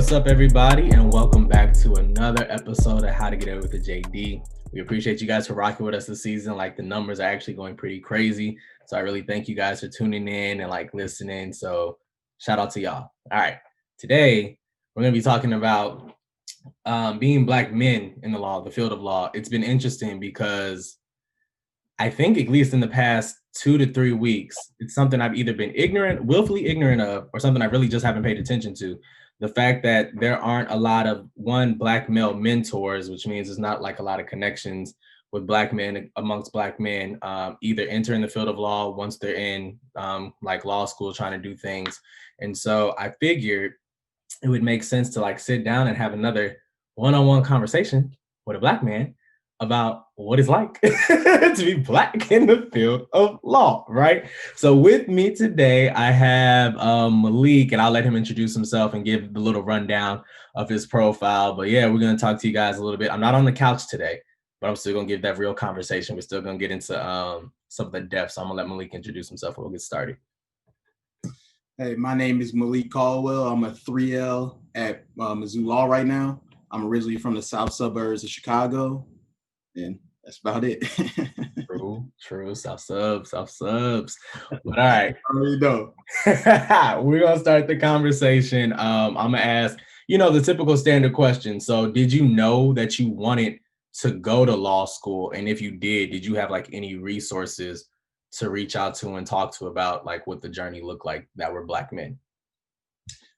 What's up, everybody, and welcome back to another episode of How to Get Over with the JD. We appreciate you guys for rocking with us this season. Like, the numbers are actually going pretty crazy, so I really thank you guys for tuning in and listening. So shout out to y'all. All right, today we're going to be talking about being Black men in the law, the field of law. It's been interesting because I think at least in the past 2 to 3 weeks, it's something I've either been willfully ignorant of, or something I really just haven't paid attention to. The fact that there aren't a lot of Black male mentors, which means there's not like a lot of connections with Black men amongst Black men, either entering the field of law once they're in like law school trying to do things. And so I figured it would make sense to like sit down and have another one-on-one conversation with a Black man about what it's like to be Black in the field of law, right? So with me today, I have Malik, and I'll let him introduce himself and give the little rundown of his profile. But yeah, we're going to talk to you guys a little bit. I'm not on the couch today, but I'm still going to give that real conversation. We're still going to get into some of the depth. So I'm going to let Malik introduce himself and we'll get started. Hey, my name is Malik Caldwell. I'm a 3L at Mizzou Law right now. I'm originally from the south suburbs of Chicago. And that's about it. True. South subs. But all right. You know. We're going to start the conversation. I'm going to ask, the typical standard question. So did you know that you wanted to go to law school? And if you did you have like any resources to reach out to and talk to about like what the journey looked like that were Black men?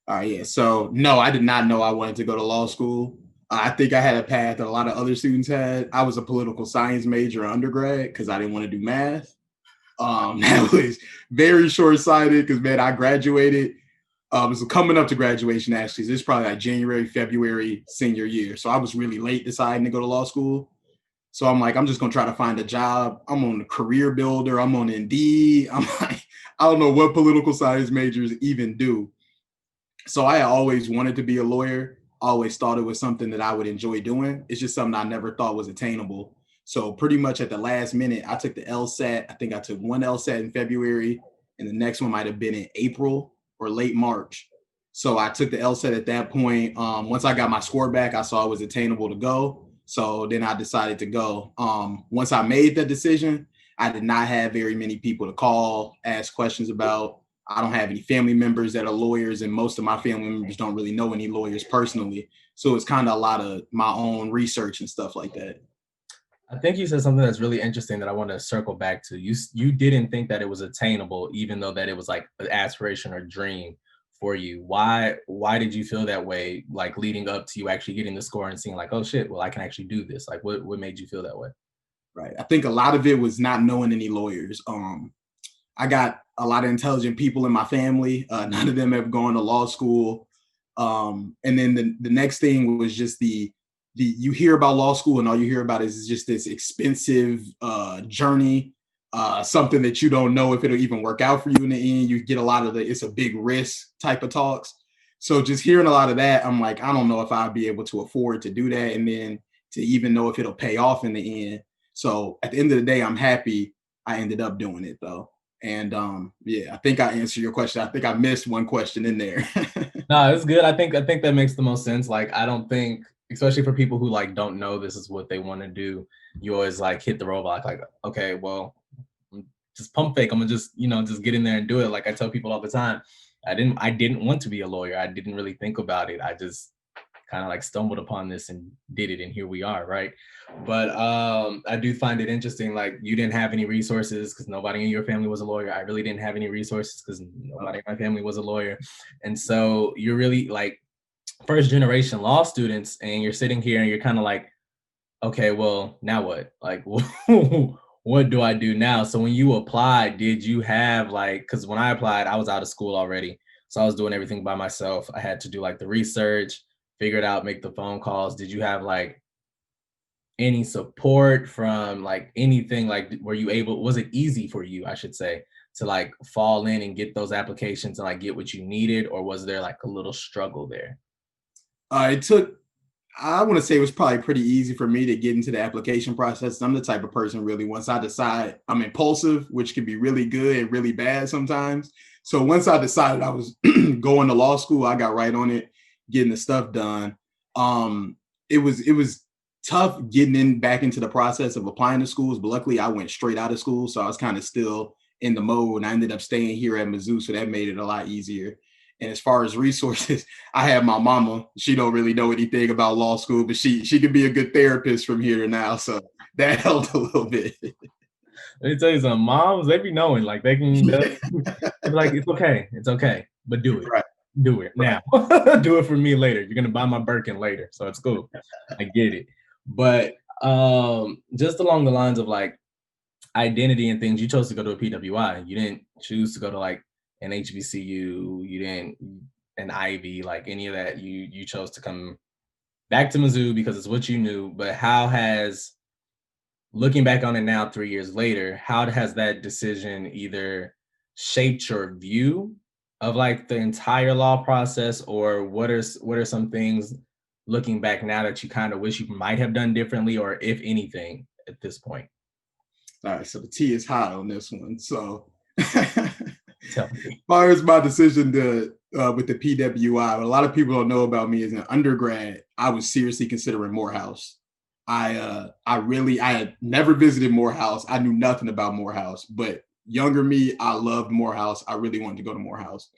Yeah. So no, I did not know I wanted to go to law school. I think I had a path that a lot of other students had. I was a political science major in undergrad because I didn't want to do math. That was very short-sighted because, man, I graduated. It was coming up to graduation, actually. So this is probably like January, February, senior year. So I was really late deciding to go to law school. So I'm like, I'm just going to try to find a job. I'm on Career Builder. I'm on Indeed. I'm like, I don't know what political science majors even do. So I always wanted to be a lawyer. Always thought it was something that I would enjoy doing. It's just something I never thought was attainable. So pretty much at the last minute, I took the LSAT. I think I took one LSAT in February, and the next one might have been in April or late March. So I took the LSAT at that point. Once I got my score back, I saw it was attainable to go. So then I decided to go. Once I made that decision, I did not have very many people to call, ask questions about. I don't have any family members that are lawyers, and most of my family members don't really know any lawyers personally. So it's kind of a lot of my own research and stuff like that. I think you said something that's really interesting that I want to circle back to. You didn't think that it was attainable, even though that it was like an aspiration or dream for you. Why did you feel that way, like leading up to you actually getting the score and seeing like, oh shit, well, I can actually do this? Like what made you feel that way? Right. I think a lot of it was not knowing any lawyers. I got a lot of intelligent people in my family. None of them have gone to law school. And then the next thing was just the you hear about law school and all you hear about is just this expensive journey, something that you don't know if it'll even work out for you in the end. You get a lot of it's a big risk type of talks. So just hearing a lot of that, I'm like, I don't know if I'll be able to afford to do that. And then to even know if it'll pay off in the end. So at the end of the day, I'm happy I ended up doing it though. And I think I answered your question. I think I missed one question in there. No, it's good. I think that makes the most sense. Like, I don't think, especially for people who like don't know this is what they want to do, you always like hit the roadblock. Like, okay, well, just pump fake. I'm gonna just just get in there and do it. Like I tell people all the time, I didn't want to be a lawyer. I didn't really think about it. I just kind of like stumbled upon this and did it, and here we are, right? But I do find it interesting, like you didn't have any resources because nobody in your family was a lawyer. I really didn't have any resources because nobody in my family was a lawyer. And so you're really like first generation law students, and you're sitting here and you're kind of like, okay, well, now what? Like, what do I do now? So when you applied, did you have like, because when I applied, I was out of school already. So I was doing everything by myself. I had to do like the research, figure it out, make the phone calls. Did you have like any support from like anything? Like, was it easy for you, I should say, to like fall in and get those applications and like get what you needed? Or was there like a little struggle there? I want to say it was probably pretty easy for me to get into the application process. I'm the type of person really, once I decide, I'm impulsive, which can be really good and really bad sometimes. So once I decided I was going to law school, I got right on it, getting the stuff done. It was tough getting back into the process of applying to schools, but luckily I went straight out of school, so I was kind of still in the mode, and I ended up staying here at Mizzou, so that made it a lot easier. And as far as resources, I have my mama. She don't really know anything about law school, but she could be a good therapist from here to now, so that helped a little bit. Let me tell you something. Moms, they be knowing, like they can be like, it's okay, but do it. Right. Do it now. Do it for me later. You're gonna buy my Birkin later, so it's cool. I get it. But just along the lines of like identity and things, you chose to go to a PWI. You didn't choose to go to like an HBCU. You didn't an Ivy, like any of that. You chose to come back to Mizzou because it's what you knew. But how has, looking back on it now 3 years later, how has that decision either shaped your view of like the entire law process, or what are some things looking back now that you kind of wish you might have done differently, or if anything at this point? All right, so the T is hot on this one. So Tell me. as far as my decision to with the PWI, what a lot of people don't know about me is in undergrad, I was seriously considering Morehouse. I had never visited Morehouse. I knew nothing about Morehouse, but younger me, I loved Morehouse. I really wanted to go to Morehouse.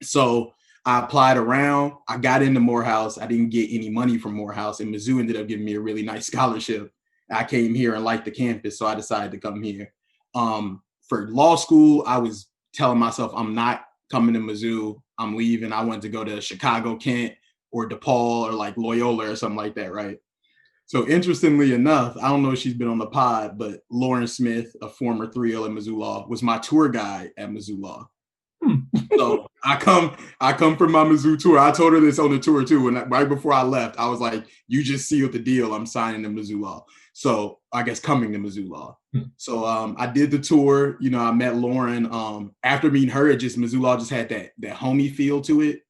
So I applied around. I got into Morehouse. I didn't get any money from Morehouse, and Mizzou ended up giving me a really nice scholarship. I came here and liked the campus, so I decided to come here. For law school, I was telling myself I'm not coming to Mizzou. I'm leaving. I wanted to go to Chicago, Kent, or DePaul, or like Loyola or something like that, right? So interestingly enough, I don't know if she's been on the pod, but Lauren Smith, a former 3L at Mizzou Law, was my tour guide at Mizzou Law. So I come from my Mizzou tour. I told her this on the tour too. And right before I left, I was like, you just sealed the deal. I'm signing to Mizzou Law. So I guess coming to Mizzou Law. So I did the tour. You know, I met Lauren. After meeting her, Mizzou Law just had that homey feel to it.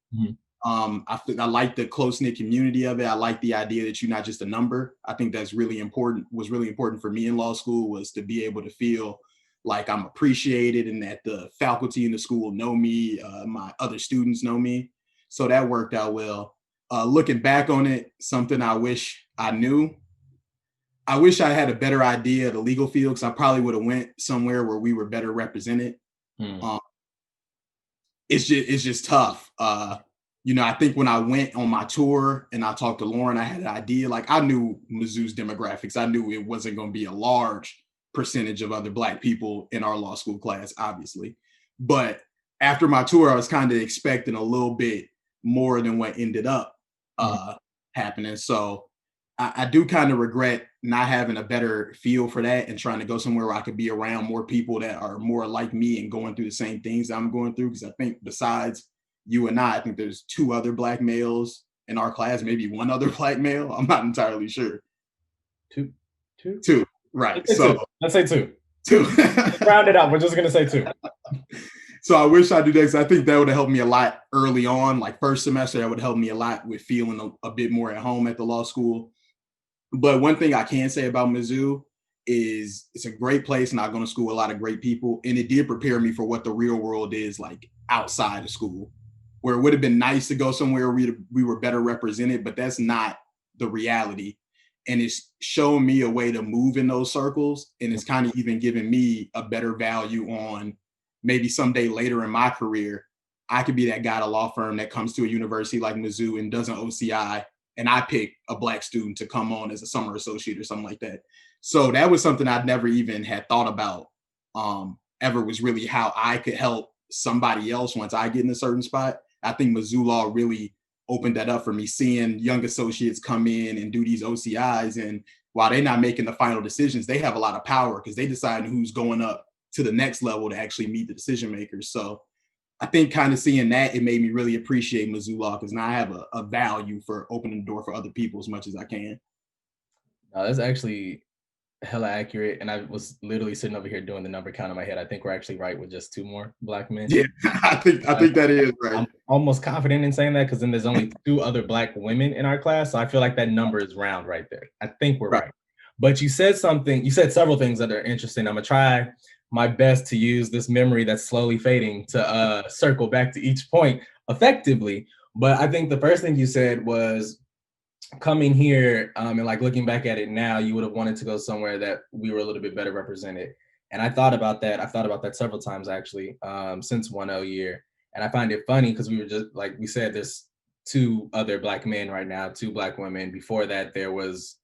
I like the close-knit community of it. I like the idea that you're not just a number. I think that's really important, was really important for me in law school, was to be able to feel like I'm appreciated and that the faculty in the school know me, my other students know me. So that worked out well. Looking back on it, something I wish I knew. I wish I had a better idea of the legal field, because I probably would have went somewhere where we were better represented. It's just tough. You know, I think when I went on my tour and I talked to Lauren, I had an idea. Like, I knew Mizzou's demographics. I knew it wasn't going to be a large percentage of other Black people in our law school class, obviously. But after my tour, I was kind of expecting a little bit more than what ended up happening. So I do kind of regret not having a better feel for that and trying to go somewhere where I could be around more people that are more like me and going through the same things I'm going through. Because I think besides you and I think there's 2 other Black males in our class, maybe 1 other Black male. I'm not entirely sure. Two. Right. Let's say 2. 2. Round it up. We're just going to say 2. So I wish I did that, because I think that would have helped me a lot early on. Like first semester, that would help me a lot with feeling a bit more at home at the law school. But one thing I can say about Mizzou is it's a great place, and I've gone to school with a lot of great people. And it did prepare me for what the real world is like outside of school, where it would have been nice to go somewhere we were better represented, but that's not the reality. And it's shown me a way to move in those circles. And it's kind of even given me a better value on maybe someday later in my career, I could be that guy at a law firm that comes to a university like Mizzou and does an OCI, and I pick a Black student to come on as a summer associate or something like that. So that was something I'd never even had thought about ever, was really how I could help somebody else once I get in a certain spot. I think Mizzou Law really opened that up for me, seeing young associates come in and do these OCIs. And while they're not making the final decisions, they have a lot of power because they decide who's going up to the next level to actually meet the decision makers. So I think kind of seeing that, it made me really appreciate Mizzou Law, because now I have a value for opening the door for other people as much as I can. No, that's actually hella accurate. And I was literally sitting over here doing the number count in my head. I think we're actually right with just 2 more Black men. Yeah, I think that is right. I'm almost confident in saying that, because then there's only 2 other Black women in our class. So I feel like that number is round right there. I think we're right. But you said several things that are interesting. I'm going to try my best to use this memory that's slowly fading to circle back to each point effectively. But I think the first thing you said was coming here and like looking back at it now, you would have wanted to go somewhere that we were a little bit better represented. And I thought about that. I've thought about that several times actually since 1L year. And I find it funny because we were just like we said, there's two other Black men right now, two Black women. Before that, there was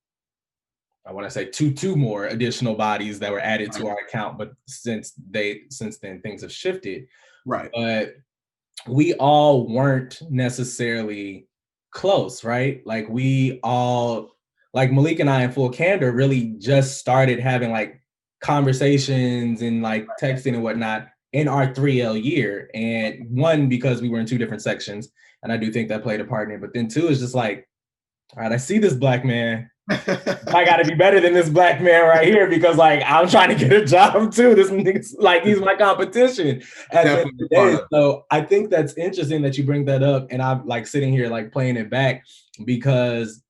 I want to say two more additional bodies that were added to our account. But since then things have shifted. Right. But we all weren't necessarily close, right? Like we all, like Malik and I in full candor really just started having like conversations and like texting and whatnot in our 3L year. And one, because we were in two different sections. And I do think that played a part in it. But then two is just like, all right, I see this Black man. I got to be better than this Black man right here because like I'm trying to get a job too. This nigga's like he's my competition at the end of the day. So I think that's interesting that you bring that up, and I'm like sitting here like playing it back because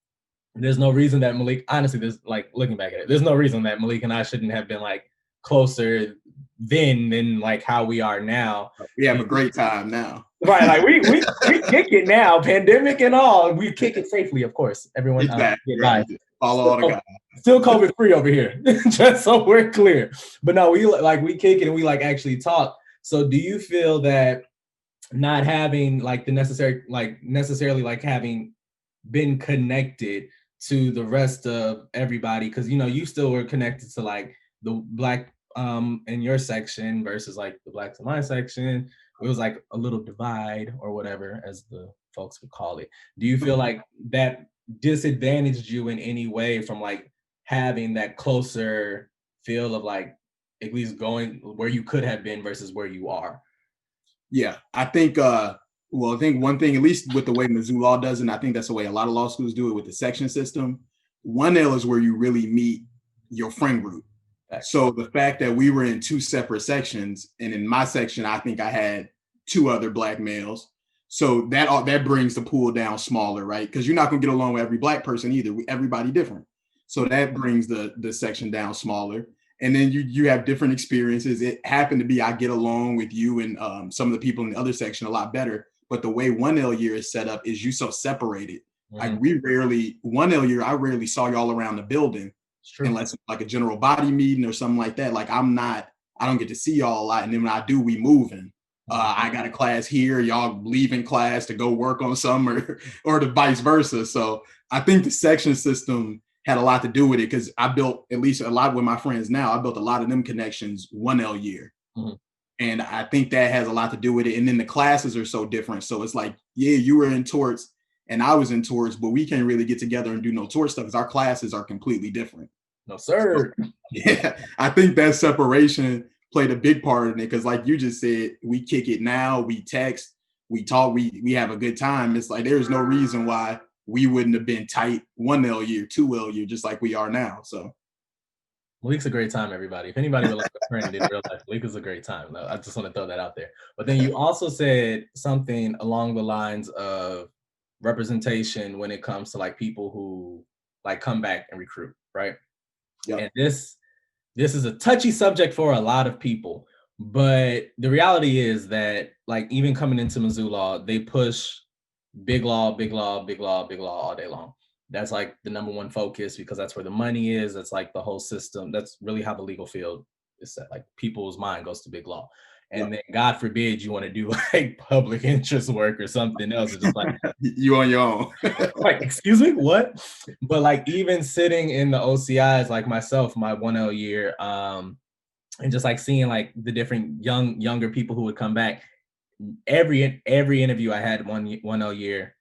there's no reason that Malik. Honestly, there's like looking back at it, there's no reason that Malik and I shouldn't have been like closer then than like how we are now. We have a great time now. Right, like we kick it now, pandemic and all. We kick it safely, of course. Everyone exactly. Right. Follow all the guys. Still COVID free over here, just so we're clear. But no, we kick it and we like actually talk. So do you feel that not having like the necessarily like having been connected to the rest of everybody, because you know you still were connected to like the Black in your section versus like the Blacks in my section, it was like a little divide or whatever as the folks would call it. Do you feel like that disadvantaged you in any way from like having that closer feel of like at least going where you could have been versus where you are? Yeah, I think I think one thing, at least with the way Mizzou law does it, and I think that's the way a lot of law schools do it with the section system, 1L is where you really meet your friend group. So the fact that we were in two separate sections, and in my section, I think I had two other Black males. So that brings the pool down smaller, right? Because you're not going to get along with every Black person either. Everybody different. So that brings the section down smaller. And then you have different experiences. It happened to be I get along with you and some of the people in the other section a lot better. But the way 1L year is set up is you so separated. Like 1L year, I rarely saw y'all around the building. Unless like a general body meeting or something like that. Like I don't get to see y'all a lot. And then when I do, we moving. I got a class here, y'all leaving class to go work on some or the vice versa. So I think the section system had a lot to do with it because I built at least a lot with my friends now. I built a lot of them connections 1L year. And I think that has a lot to do with it. And then the classes are so different. So it's like, yeah, you were in torts and I was in torts, but we can't really get together and do no tort stuff because our classes are completely different. No, sir. So, yeah, I think that separation played a big part in it because like you just said, we kick it now, we text, we talk, we have a good time. It's like there's no reason why we wouldn't have been tight 1L year, 2L year, just like we are now. So Malik's a great time, everybody. If anybody would like a friend in real life, Malik is a great time. Though. I just want to throw that out there. But then you also said something along the lines of representation when it comes to like people who like come back and recruit, right? Yep. And this is a touchy subject for a lot of people, but the reality is that like even coming into Mizzou law, they push big law, big law, big law, big law all day long. That's like the number one focus because that's where the money is. That's like the whole system. That's really how the legal field is set. Like people's mind goes to big law. And then God forbid you want to do like public interest work or something else. It's just like you on your own. Like, excuse me, what? But like even sitting in the OCIs, like myself, my 1L year, and just like seeing like the different younger people who would come back. Every interview I had 1L year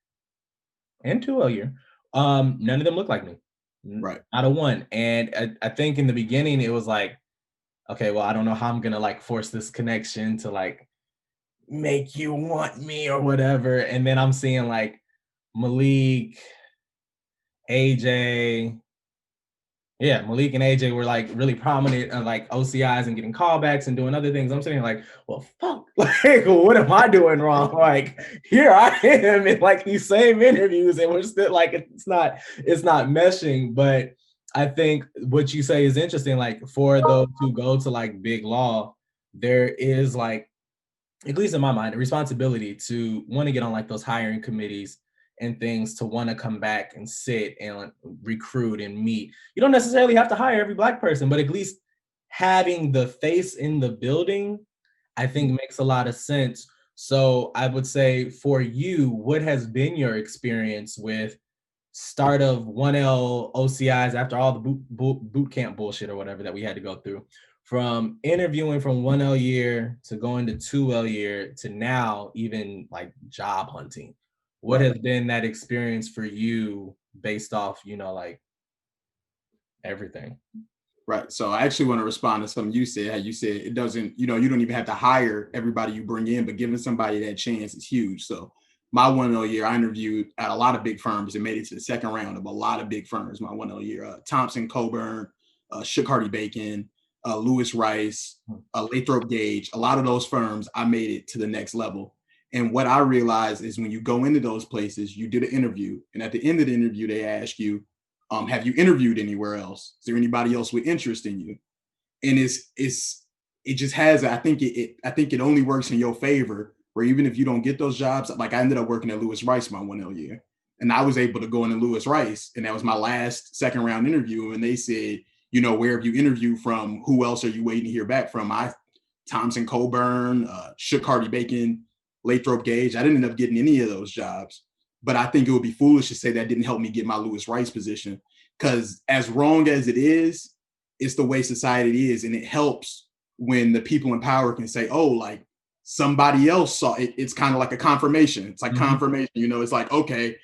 and 2L year, none of them looked like me. Right. Not a one. And I think in the beginning it was like, okay, well, I don't know how I'm gonna like force this connection to like make you want me or whatever. And then I'm seeing like Malik, AJ. Yeah, Malik and AJ were like really prominent like OCIs and getting callbacks and doing other things. I'm sitting here like, well, fuck, like what am I doing wrong? Like here I am in like these same interviews and we're still like it's not meshing. But I think what you say is interesting. Like for those who go to like big law, there is like at least in my mind, a responsibility to want to get on like those hiring committees and things, to want to come back and sit and like, recruit and meet. You don't necessarily have to hire every Black person, but at least having the face in the building, I think makes a lot of sense. So I would say for you, what has been your experience with start of 1L OCIs after all the boot camp bullshit or whatever that we had to go through? From interviewing from 1L year to going to 2L year to now even like job hunting. What has been that experience for you based off, you know, like everything? Right. So I actually want to respond to something you said. How you said it doesn't, you don't even have to hire everybody you bring in, but giving somebody that chance is huge. So my 1L year, I interviewed at a lot of big firms and made it to the second round of a lot of big firms. My 1L year, Thompson, Coburn, Shook Hardy Bacon, Lewis Rice, Lathrop Gage, a lot of those firms, I made it to the next level. And what I realized is when you go into those places, you did an interview. And at the end of the interview, they ask you, have you interviewed anywhere else? Is there anybody else with interest in you? And it just has, I think it only works in your favor, where even if you don't get those jobs, like I ended up working at Lewis Rice my 1L year, and I was able to go into Lewis Rice, and that was my last second round interview. And they said, where have you interviewed from? Who else are you waiting to hear back from? Thompson Coburn, Shook Hardy Bacon, Lathrop Gage. I didn't end up getting any of those jobs. But I think it would be foolish to say that didn't help me get my Lewis Rice position, because as wrong as it is, it's the way society is. And it helps when the people in power can say, oh, like somebody else saw it. It's kind of like a confirmation. It's like confirmation, it's like, okay,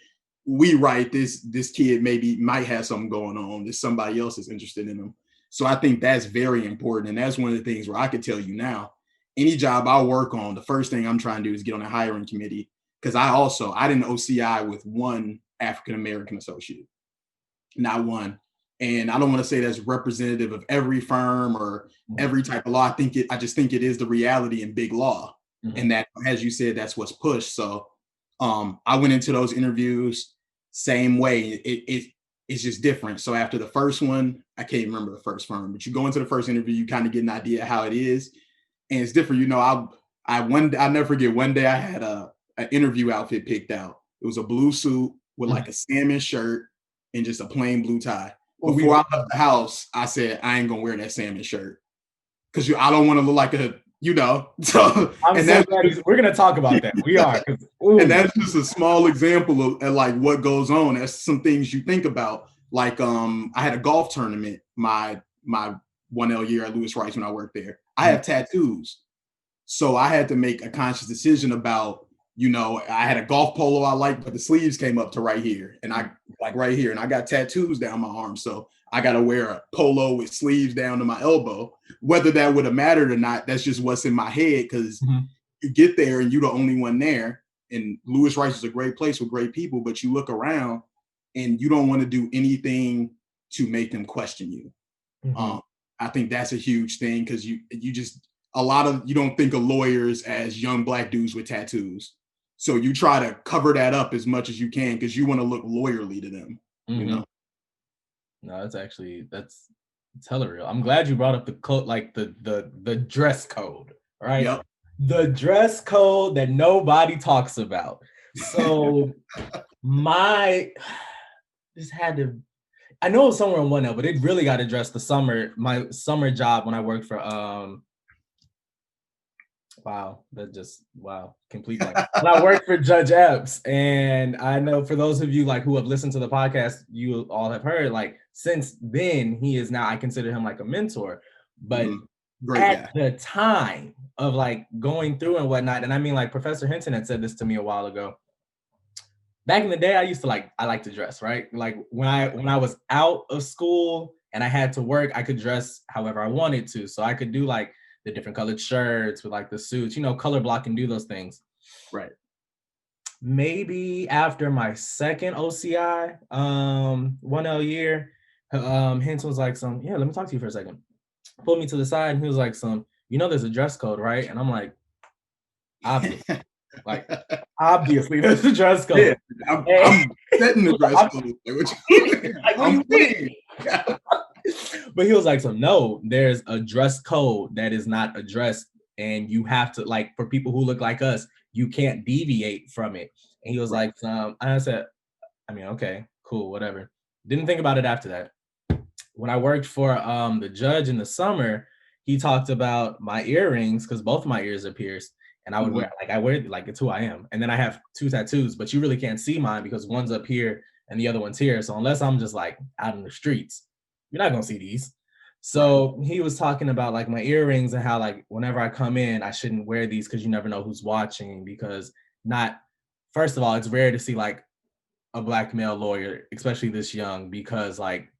we right, this kid might have something going on. There's somebody else is interested in them. So I think that's very important. And that's one of the things where I could tell you now, any job I work on, the first thing I'm trying to do is get on a hiring committee. Because I didn't OCI with one African-American associate, not one. And I don't want to say that's representative of every firm or every type of law. I just think it is the reality in big law. And that, as you said, that's what's pushed. So I went into those interviews same way. It's just different. So after the first one, I can't remember the first firm, but you go into the first interview, you kind of get an idea of how it is. And it's different. I'll never forget, one day I had an interview outfit picked out. It was a blue suit with like a salmon shirt and just a plain blue tie. Before I left the house, I said, I ain't gonna wear that salmon shirt because I don't want to look like So we're gonna talk about that. We are. And that's just a small example of like what goes on. That's some things you think about. Like I had a golf tournament my 1L year at Lewis Rice when I worked there. I have tattoos. So I had to make a conscious decision about, I had a golf polo I liked, but the sleeves came up to right here. And I like right here. And I got tattoos down my arm. So I got to wear a polo with sleeves down to my elbow. Whether that would have mattered or not, that's just what's in my head. Because you get there and you're the only one there. And Lewis Rice is a great place with great people. But you look around and you don't want to do anything to make them question you. I think that's a huge thing, because you don't think of lawyers as young Black dudes with tattoos. So you try to cover that up as much as you can because you want to look lawyerly to them, No, that's hella real. I'm glad you brought up the code, like the dress code, right? Yep. The dress code that nobody talks about. So I know it was somewhere in 1L, but it really got addressed my summer job when I worked for complete blank. When I worked for Judge Epps, and I know for those of you like who have listened to the podcast, you all have heard like since then he is now, I consider him like a mentor, but at the time of like going through and whatnot, and I mean like Professor Hinton had said this to me a while ago. Back in the day, I like to dress, right? Like when I was out of school and I had to work, I could dress however I wanted to. So I could do like the different colored shirts with like the suits, color block and do those things. Right. Maybe after my second OCI, 1L year, Hinton was like let me talk to you for a second. Pulled me to the side and he was like there's a dress code, right? And I'm like, obviously there's a dress code. Yeah, I'm setting the dress code. What do you mean? But he was like, no, there's a dress code that is not addressed and you have to, like, for people who look like us, you can't deviate from it. And he was Right. like, I said, I mean, okay, cool, whatever. Didn't think about it after that. When I worked for the judge in the summer, he talked about my earrings because both of my ears are pierced, and I would wear like it's who I am. And then I have 2 tattoos, but you really can't see mine because one's up here and the other one's here. So unless I'm just like out in the streets, you're not gonna see these. So he was talking about like my earrings and how like whenever I come in, I shouldn't wear these because you never know who's watching. Because not first of all, it's rare to see like a black male lawyer, especially this young, because like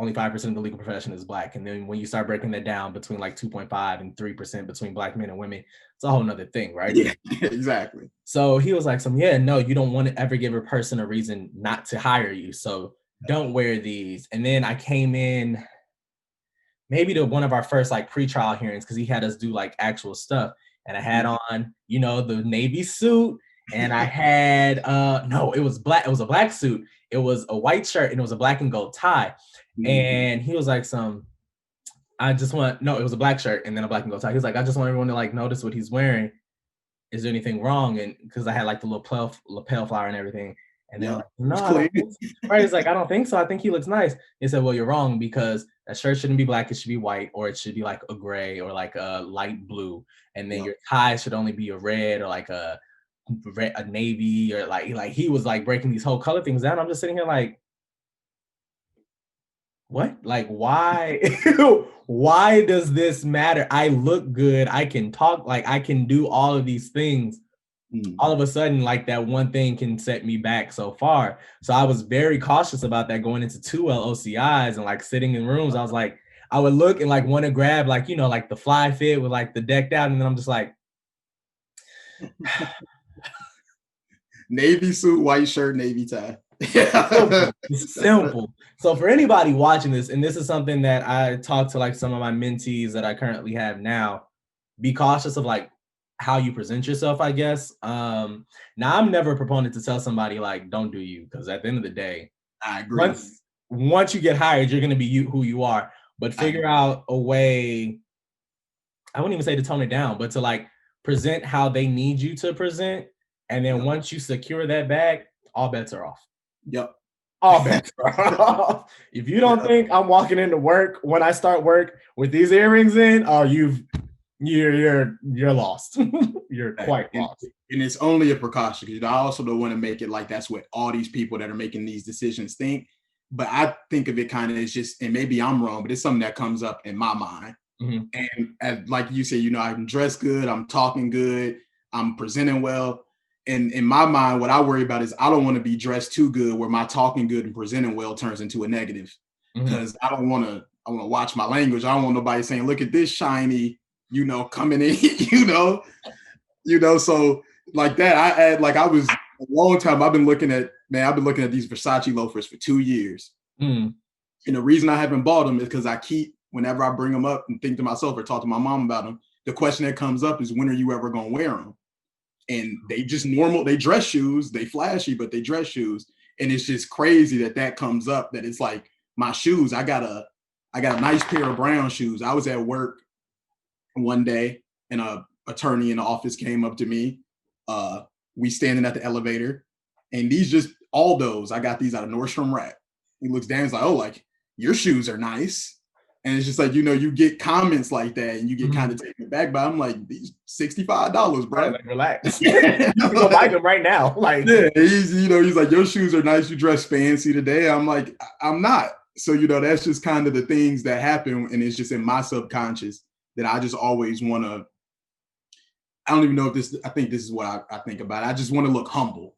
only 5% of the legal profession is black. And then when you start breaking that down between like 2.5 and 3% between black men and women, it's a whole nother thing, right? Yeah, exactly. So he was like, yeah, no, you don't want to ever give a person a reason not to hire you. So don't wear these. And then I came in maybe to one of our first like pre-trial hearings because he had us do like actual stuff. And I had on, you know, the Navy suit, and I had no, it was black, it was a black suit, it was a white shirt, and it was a black and gold tie. And he was like, it was a black shirt and then a black and gold tie. He was like, I just want everyone to like notice what he's wearing. Is there anything wrong? And because I had like the little lapel flower and everything. And they're like, no, I don't think so. Right. He's like, I don't think so. I think he looks nice. He said, well, you're wrong because that shirt shouldn't be black. It should be white, or it should be like a gray or like a light blue. And then your tie should only be a red or like a navy, or like he was like breaking these whole color things down. I'm just sitting here like, what? Like, why? Why does this matter? I look good. I can talk, like I can do all of these things. All of a sudden, like that one thing can set me back so far. So I was very cautious about that going into 2L OCIs and like sitting in rooms. I was like, I would look and like want to grab like, you know, like the fly fit with like the decked out. And then I'm just like, navy suit, white shirt, navy tie. Simple. So for anybody watching this, and this is something that I talk to like some of my mentees that I currently have now, be cautious of like how you present yourself, I guess. Now I'm never a proponent to tell somebody like, don't do you, because at the end of the day, I agree. Once you get hired, you're going to be who you are, but figure out a way, I wouldn't even say to tone it down, but to like present how they need you to present. And then once you secure that bag, all bets are off. Yep. All bets are off. If you don't think I'm walking into work when I start work with these earrings in, oh, you're lost. You're quite lost. And it's only a precaution, because I also don't want to make it like that's what all these people that are making these decisions think. But I think of it kind of as just, and maybe I'm wrong, but it's something that comes up in my mind. And like you say, you know, I'm dressed good, I'm talking good, I'm presenting well. And in my mind, what I worry about is I don't want to be dressed too good where my talking good and presenting well turns into a negative. Because I want to watch my language. I don't want nobody saying, look at this shiny, you know, coming in, you know, so like that, I was a long time, I've been looking at these Versace loafers for 2 years. And the reason I haven't bought them is because I keep, whenever I bring them up and think to myself or talk to my mom about them, the question that comes up is, when are you ever going to wear them? And they just normal, they dress shoes, they flashy, but they dress shoes. And it's just crazy that comes up, that it's like my shoes. I got a nice pair of brown shoes. I was at work one day and a attorney in the office came up to me. We standing at the elevator, and these just Aldo's. I got these out of Nordstrom Rack. He looks down, he's like, oh, like your shoes are nice. And it's just like, you know, you get comments like that and you get kind of taken aback by. I'm like, these $65, bro. Like, relax. You can go buy them right now. Like, yeah, he's like, your shoes are nice. You dress fancy today. I'm like, I'm not. So, you know, that's just kind of the things that happen. And it's just in my subconscious that I just always want to, I don't even know if this, I think this is what I think about. I just want to look humble.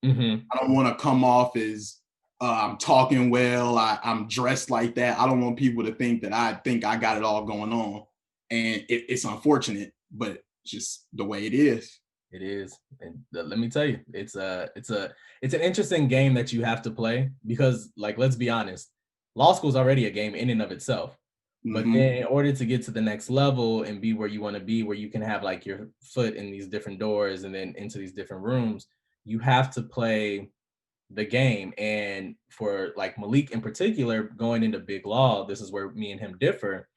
I don't want to come off as I'm talking well, I'm dressed like that. I don't want people to think that I think I got it all going on. And it's unfortunate, but it's just the way it is. It is. And let me tell you, it's an interesting game that you have to play, because like, let's be honest, law school is already a game in and of itself. But then in order to get to the next level and be where you want to be, where you can have like your foot in these different doors and then into these different rooms, you have to play the game. And for like Malik in particular, going into big law, this is where me and him differ.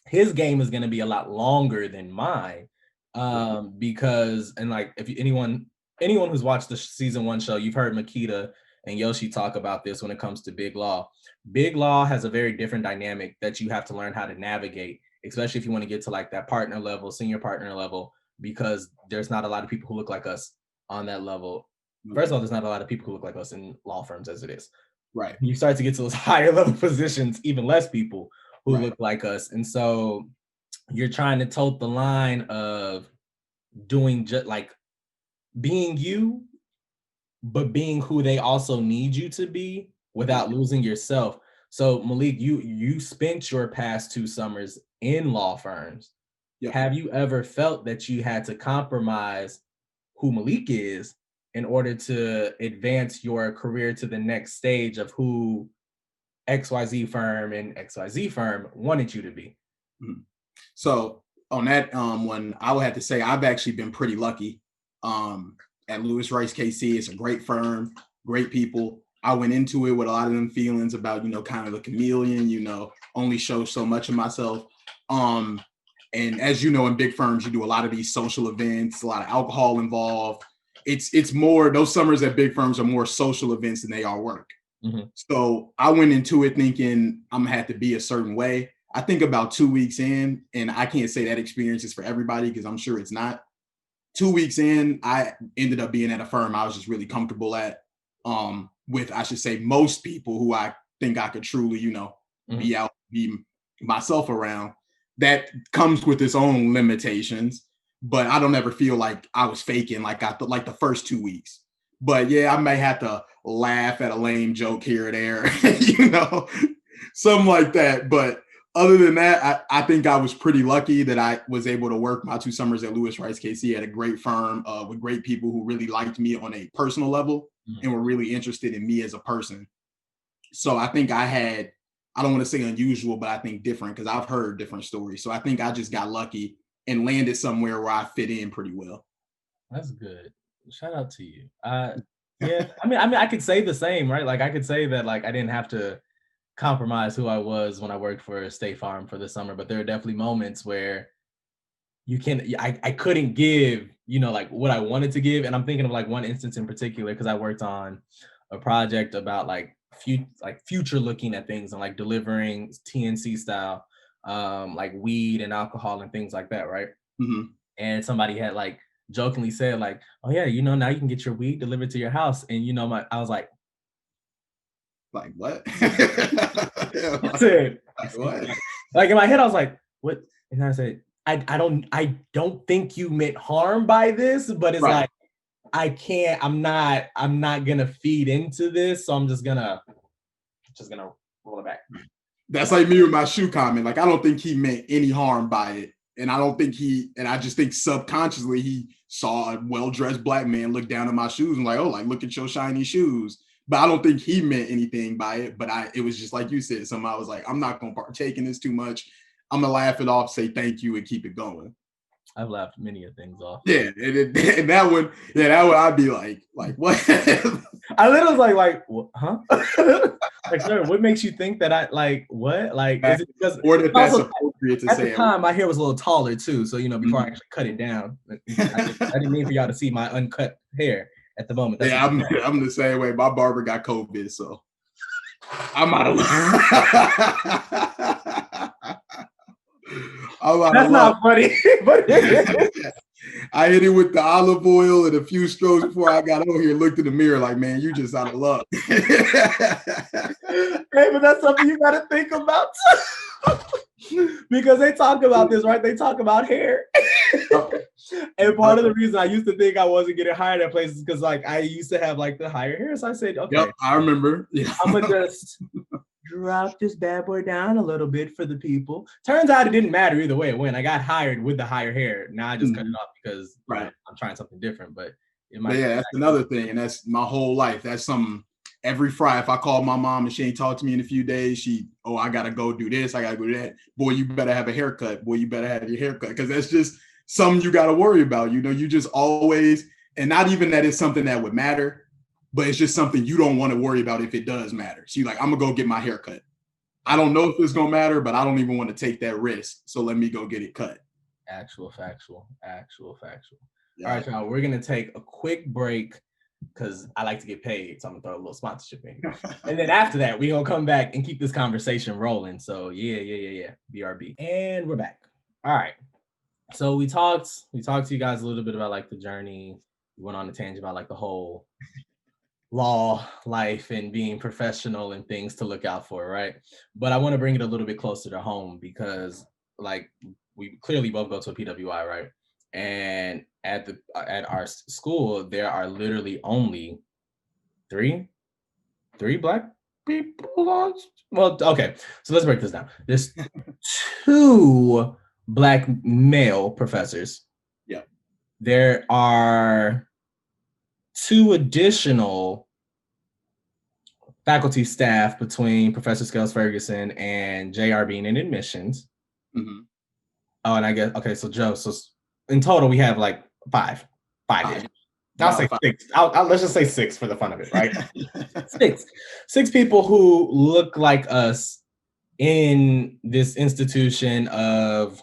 His game is going to be a lot longer than mine, Because and like if anyone who's watched the season 1 show, you've heard Makita and Yoshi talk about this when it comes to Big Law. Big Law has a very different dynamic that you have to learn how to navigate, especially if you want to get to like that partner level, senior partner level, because there's not a lot of people who look like us on that level. First of all, there's not a lot of people who look like us in law firms as it is. Right. You start to get to those higher level positions, even less people who look like us. And so you're trying to tote the line of doing just like being you, but being who they also need you to be without losing yourself. So Malik, you spent your past 2 summers in law firms. Yep. Have you ever felt that you had to compromise who Malik is in order to advance your career to the next stage of who XYZ firm and XYZ firm wanted you to be? So on that one, I would have to say I've actually been pretty lucky. At Lewis Rice KC, it's a great firm, great people. I went into it with a lot of them feelings about, kind of the chameleon, only show so much of myself. And as you know, in big firms, you do a lot of these social events, a lot of alcohol involved. It's more, those summers at big firms are more social events than they are work. So I went into it thinking I'm gonna have to be a certain way. I think about 2 weeks in, and I can't say that experience is for everybody because I'm sure it's not. 2 weeks in, I ended up being at a firm I was just really comfortable at, with, I should say, most people who I think I could truly, be myself around. That comes with its own limitations, but I don't ever feel like I was faking like like the first 2 weeks. But yeah, I may have to laugh at a lame joke here or there, something like that. But other than that, I think I was pretty lucky that I was able to work my 2 summers at Lewis Rice KC at a great firm with great people who really liked me on a personal level and were really interested in me as a person. So I think I don't want to say unusual, but I think different because I've heard different stories. So I think I just got lucky and landed somewhere where I fit in pretty well. That's good. Shout out to you. Yeah, I mean, I could say the same, right? Like I could say that like I didn't have to compromise who I was when I worked for State Farm for the summer, but there are definitely moments where I couldn't give, like what I wanted to give. And I'm thinking of like one instance in particular, because I worked on a project about like future looking at things and like delivering TNC style, like weed and alcohol and things like that. Right. And somebody had like jokingly said like, oh yeah, now you can get your weed delivered to your house. And I was like what? I said, what? Like in my head, I was like, what? And I said, I don't think you meant harm by this, but it's like, I'm not gonna feed into this. So I'm just gonna roll it back. That's like me with my shoe comment. Like, I don't think he meant any harm by it. And I just think subconsciously he saw a well-dressed black man look down at my shoes and like, oh, like, look at your shiny shoes. But I don't think he meant anything by it. But it was just like you said, something I was like, I'm not going to partake in this too much. I'm going to laugh it off, say thank you, and keep it going. I've laughed many of things off. Yeah. And that one, I'd be like what? I literally was like, what, huh? Like, sir, what makes you think that I like what? Like, is it because or that that's appropriate to at say? At the time, my hair was a little taller too. So, before I actually cut it down, I didn't mean for y'all to see my uncut hair at the moment. That's I'm the same way. My barber got COVID, so I'm out of That's not funny, but I hit it with the olive oil and a few strokes before I got over here. Looked in the mirror like, man, you just out of luck. Hey, but that's something you got to think about because they talk about this, right? They talk about hair. And part of the reason I used to think I wasn't getting hired at places because like I used to have like the higher hair. So I said, okay, yep, I remember. Yeah. I'm gonna just drop this bad boy down a little bit for the people. Turns out it didn't matter either way it went. I got hired with the higher hair. Now I just cut it off because I'm trying something different. But that's another thing, and that's my whole life. That's something. Every Friday, if I call my mom and she ain't talked to me in a few days, I gotta go do this, I gotta go do that. Boy, you better have a haircut. Boy, you better have your haircut because that's just something you gotta worry about. You just always, and not even that it's something that would matter, but it's just something you don't want to worry about if it does matter. So you're like, I'm gonna go get my haircut. I don't know if it's gonna matter, but I don't even want to take that risk. So let me go get it cut. Actual factual. All Yeah. right, y'all. We're gonna take a quick break because I like to get paid, so I'm gonna throw a little sponsorship in. And then after that, we're gonna come back and keep this conversation rolling. So yeah. BRB. And we're back. All right. So we talked to you guys a little bit about like the journey. We went on a tangent about like the whole law life and being professional and things to look out for, right? But I want to bring it a little bit closer to home because like we clearly both go to a PWI, right? And at our school there are literally only three black people on. Well, okay, so let's break this down. There's two black male professors. Yeah. There are two additional faculty staff between Professor Scales Ferguson and JR Bean in admissions. Mm-hmm. Oh, and I guess okay. So Joe, so in total we have like five. I'll say six. Let's just say six for the fun of it, right? Six people who look like us in this institution of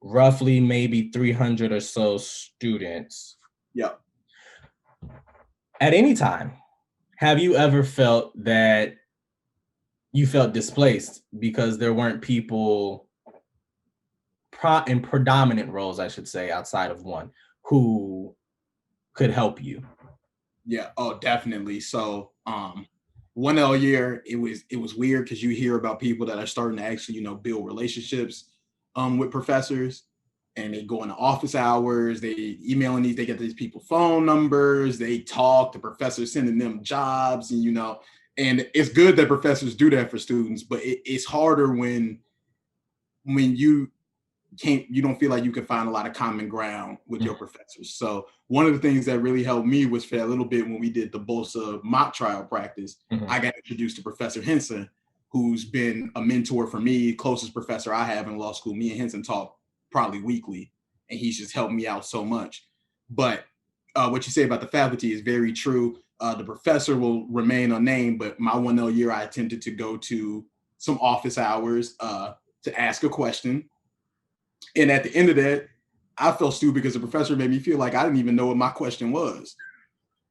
roughly maybe 300 or so students. Yeah. At any time, have you ever felt that you felt displaced because there weren't people in predominant roles, I should say, outside of one, who could help you? Yeah. Oh, definitely. So, 1L year, it was weird because you hear about people that are starting to actually, build relationships, with professors, and they go into office hours, they they get these people phone numbers, they talk, the professors sending them jobs, and it's good that professors do that for students, but it's harder when you don't feel like you can find a lot of common ground with your professors. So one of the things that really helped me was for a little bit when we did the BOSA mock trial practice, I got introduced to Professor Henson, who's been a mentor for me, closest professor I have in law school. Me and Henson talk probably weekly, and he's just helped me out so much. But what you say about the faculty is very true. The professor will remain unnamed, but my 1L year, I attempted to go to some office hours to ask a question. And at the end of that, I felt stupid because the professor made me feel like I didn't even know what my question was.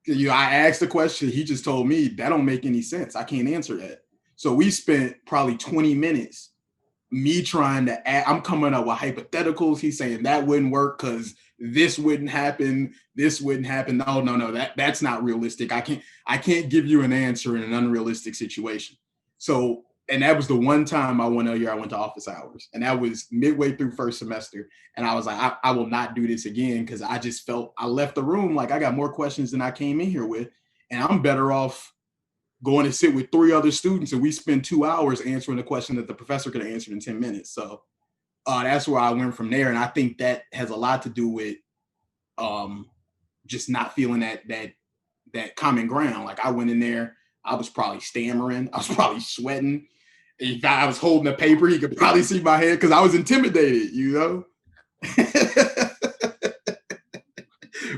I asked the question, he just told me that don't make any sense. I can't answer that. So we spent probably 20 minutes me trying to I'm coming up with hypotheticals. He's saying that wouldn't work because this wouldn't happen. This wouldn't happen. No, that's not realistic. I can't give you an answer in an unrealistic situation. So, and that was the one time my 1L year I went to office hours, and that was midway through first semester. And I was like, I will not do this again because I just felt I left the room like I got more questions than I came in here with, and I'm better off going to sit with 3 other students and we spend 2 hours answering a question that the professor could have answered in 10 minutes. So that's where I went from there. And I think that has a lot to do with just not feeling that common ground. Like I went in there, I was probably stammering. I was probably sweating. If I was holding a paper, he could probably see my hand because I was intimidated,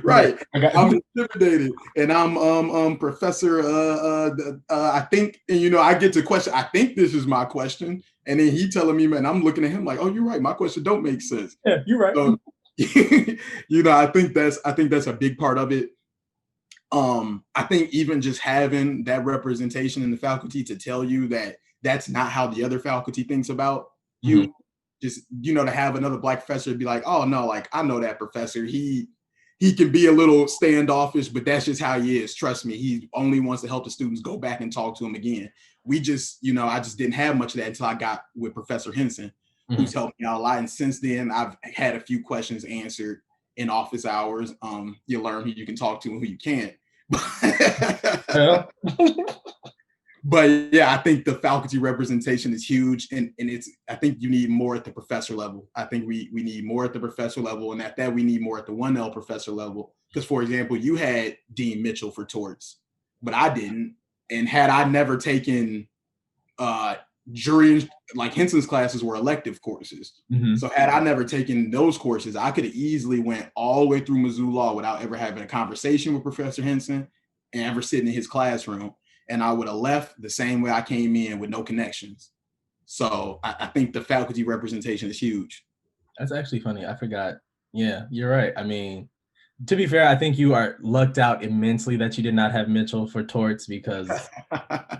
Right. I'm intimidated. And I'm Professor I think, and I get to question, I think this is my question. And then he telling me, man, I'm looking at him like, oh, you're right. My question don't make sense. Yeah, you're right. So, I think that's a big part of it. I think even just having that representation in the faculty to tell you that that's not how the other faculty thinks about you, just, to have another Black professor be like, oh no, like I know that professor, he can be a little standoffish, but that's just how he is. Trust me, he only wants to help the students. Go back and talk to him again. We just, I just didn't have much of that until I got with Professor Henson, who's helped me out a lot. And since then, I've had a few questions answered in office hours. You learn who you can talk to and who you can't. But yeah, I think the faculty representation is huge, and I think you need more at the professor level. I think we need more at the professor level, and at that we need more at the 1L professor level. Because for example, you had Dean Mitchell for torts, but I didn't. And had I never taken jury, like Henson's classes were elective courses. So had I never taken those courses, I could have easily went all the way through Mizzou Law without ever having a conversation with Professor Henson and ever sitting in his classroom. And I would have left the same way I came in with no connections. So I think the faculty representation is huge. That's actually funny. I forgot. Yeah, you're right. I mean, to be fair, I think you are lucked out immensely that you did not have Mitchell for torts because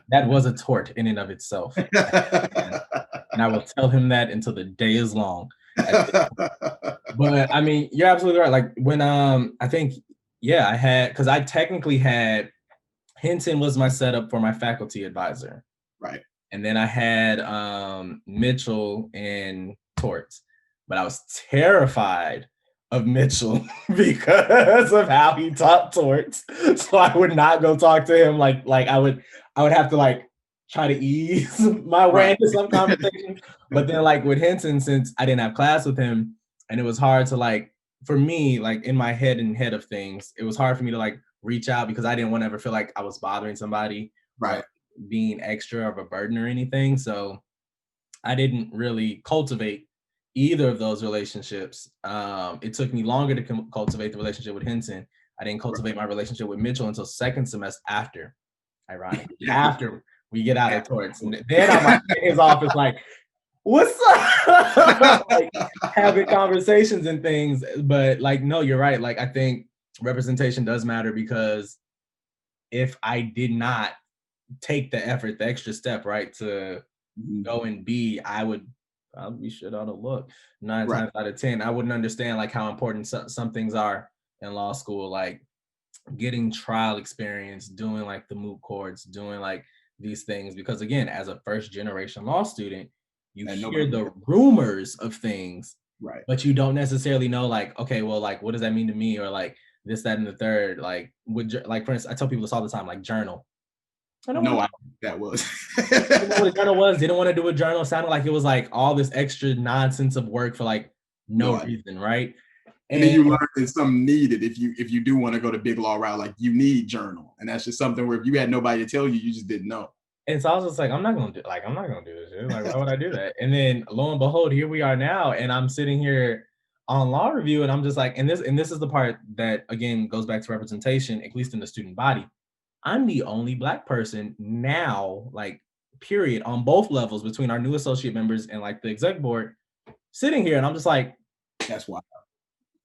that was a tort in and of itself. And I will tell him that until the day is long. But I mean, you're absolutely right. Like when I think yeah, I had because I technically had Hinton was my setup for my faculty advisor. Right. And then I had Mitchell and torts. But I was terrified of Mitchell because of how he taught torts. So I would not go talk to him like I would have to like try to ease my way into some conversations. But then like with Hinton, since I didn't have class with him and it was hard to like for me, like in my head of things, it was hard for me to like reach out because I didn't want to ever feel like I was bothering somebody, right, being extra of a burden or anything. So I didn't really cultivate either of those relationships. It took me longer to cultivate the relationship with Hinton. I didn't cultivate my relationship with Mitchell until second semester after, ironically, after we get out of torts. And then I'm like in his office like, what's up? Like having conversations and things. But like, no, you're right. Like I think representation does matter because if I did not take the effort, the extra step, right, to go and be, I would probably be shit out of luck 9 times out of 10. I wouldn't understand like how important some things are in law school, like getting trial experience, doing like the moot courts, doing like these things. Because again, as a first generation law student, you hear the rumors of things, right? But you don't necessarily know, like, okay, well, like, what does that mean to me, or like this, that, and the third. Like, like for instance, I tell people this all the time, like journal. I don't know what that was. Didn't know what a journal was. Didn't want to do a journal. Sounded like it was like all this extra nonsense of work for like no reason, right? And then you learn it's something needed if you do want to go the big law route, like you need journal, and that's just something where if you had nobody to tell you, you just didn't know. And so I was just like, I'm not gonna do this shit. Like, why would I do that? And then lo and behold, here we are now, and I'm sitting here on law review, and I'm just like, and this is the part that again goes back to representation, at least in the student body. I'm the only Black person now, like, period, on both levels between our new associate members and like the exec board, sitting here, and I'm just like, that's wild.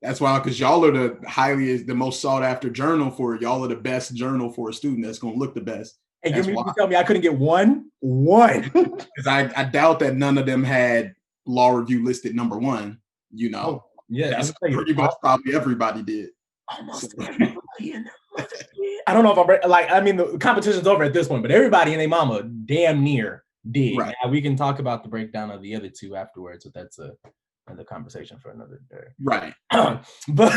That's wild because y'all are the most sought after journal for it. Y'all are the best journal for a student that's going to look the best. And you tell me I couldn't get one? Because I doubt that none of them had law review listed number one. You know, that's pretty much probably everybody did. Almost everybody in the I don't know if I'm like, I mean, the competition's over at this point, but everybody and their mama damn near did. Right. Now we can talk about the breakdown of the other two afterwards, but that's another conversation for another day. Right. But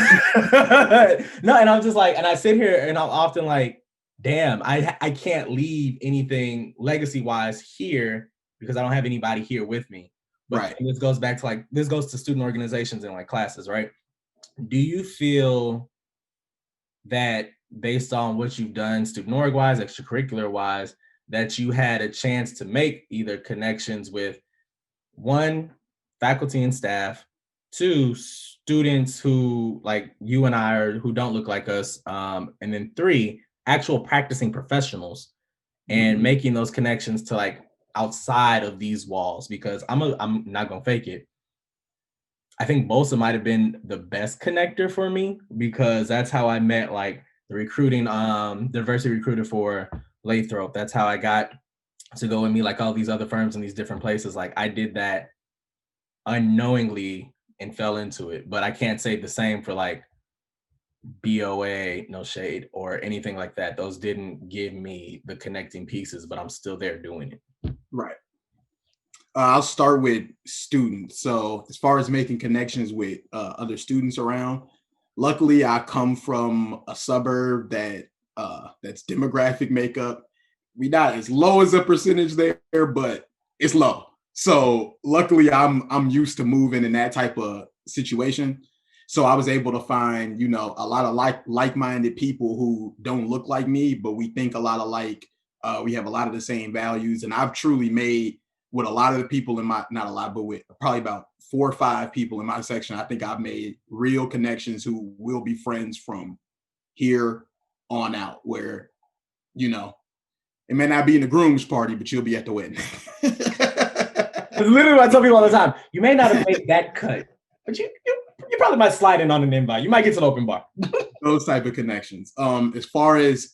no, and I'm just like, and I sit here and I'm often like, damn, I can't leave anything legacy wise here because I don't have anybody here with me. But this goes back to like, this goes to student organizations and like classes, right? Do you feel that based on what you've done student org wise, extracurricular wise, that you had a chance to make either connections with one, faculty and staff, two, students who like you and I are who don't look like us, and then three, actual practicing professionals, and making those connections to like outside of these walls? Because I'm not gonna fake it. I think BOSA might have been the best connector for me because that's how I met like the recruiting, diversity recruiter for Lathrop. That's how I got to go and meet like all these other firms in these different places. Like I did that unknowingly and fell into it, but I can't say the same for like BOA, no shade, or anything like that. Those didn't give me the connecting pieces, but I'm still there doing it. Right. I'll start with students. So as far as making connections with other students around, luckily I come from a suburb that that's demographic makeup. We not as low as a percentage there, but it's low. So luckily I'm used to moving in that type of situation. So I was able to find, a lot of like-minded people who don't look like me, but we think a lot alike. We have a lot of the same values. And I've truly made with a lot of the people in my, not a lot, but with probably about 4 or 5 people in my section, I think I've made real connections who will be friends from here on out, where, it may not be in the groom's party, but you'll be at the wedding. It's literally what I tell people all the time. You may not have made that cut, But you probably might slide in on an invite. You might get to the open bar. Those type of connections. As far as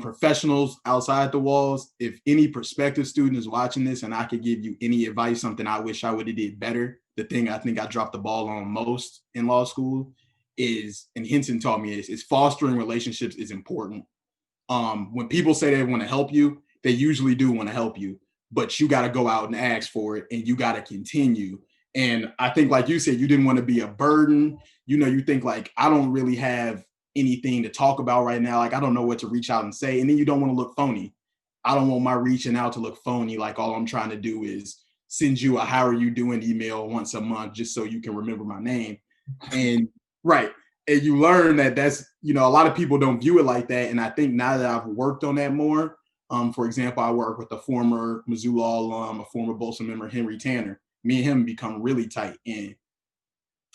professionals outside the walls, if any prospective student is watching this and I could give you any advice, something I wish I would have did better, the thing I think I dropped the ball on most in law school is, and Hinton taught me this, is fostering relationships is important. When people say they want to help you, they usually do want to help you, but you got to go out and ask for it, and you got to continue. And I think, like you said, you didn't want to be a burden. You think like, I don't really have anything to talk about right now. Like, I don't know what to reach out and say. And then you don't want to look phony. I don't want my reaching out to look phony. Like, all I'm trying to do is send you a how are you doing email once a month just so you can remember my name. And right. And you learn that that's, a lot of people don't view it like that. And I think now that I've worked on that more, for example, I work with a former Missoula alum, a former Bolson member, Henry Tanner. Me and him become really tight. And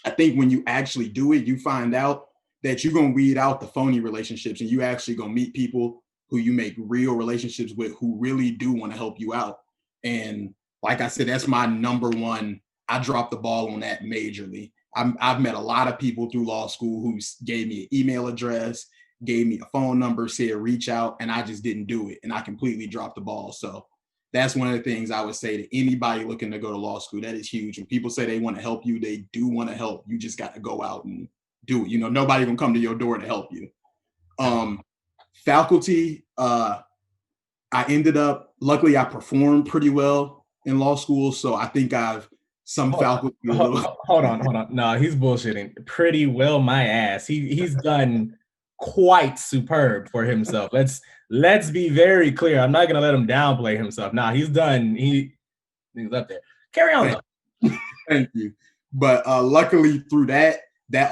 I think when you actually do it, you find out that you're going to weed out the phony relationships, and you actually going to meet people who you make real relationships with, who really do want to help you out. And like I said, that's my number one. I dropped the ball on that majorly. I've met a lot of people through law school who gave me an email address, gave me a phone number, said reach out, and I just didn't do it. And I completely dropped the ball. So that's one of the things I would say to anybody looking to go to law school. That is huge. When people say they want to help you, they do want to help. You just got to go out and do it. Nobody gonna come to your door to help you. Faculty, I ended up, luckily I performed pretty well in law school. So I think faculty. Hold on. No, he's bullshitting. Pretty well, my ass. He's done quite superb for himself. Let's be very clear. I'm not gonna let him downplay himself. Nah, he's done. He's up there. Carry on though. Thank you. But luckily through that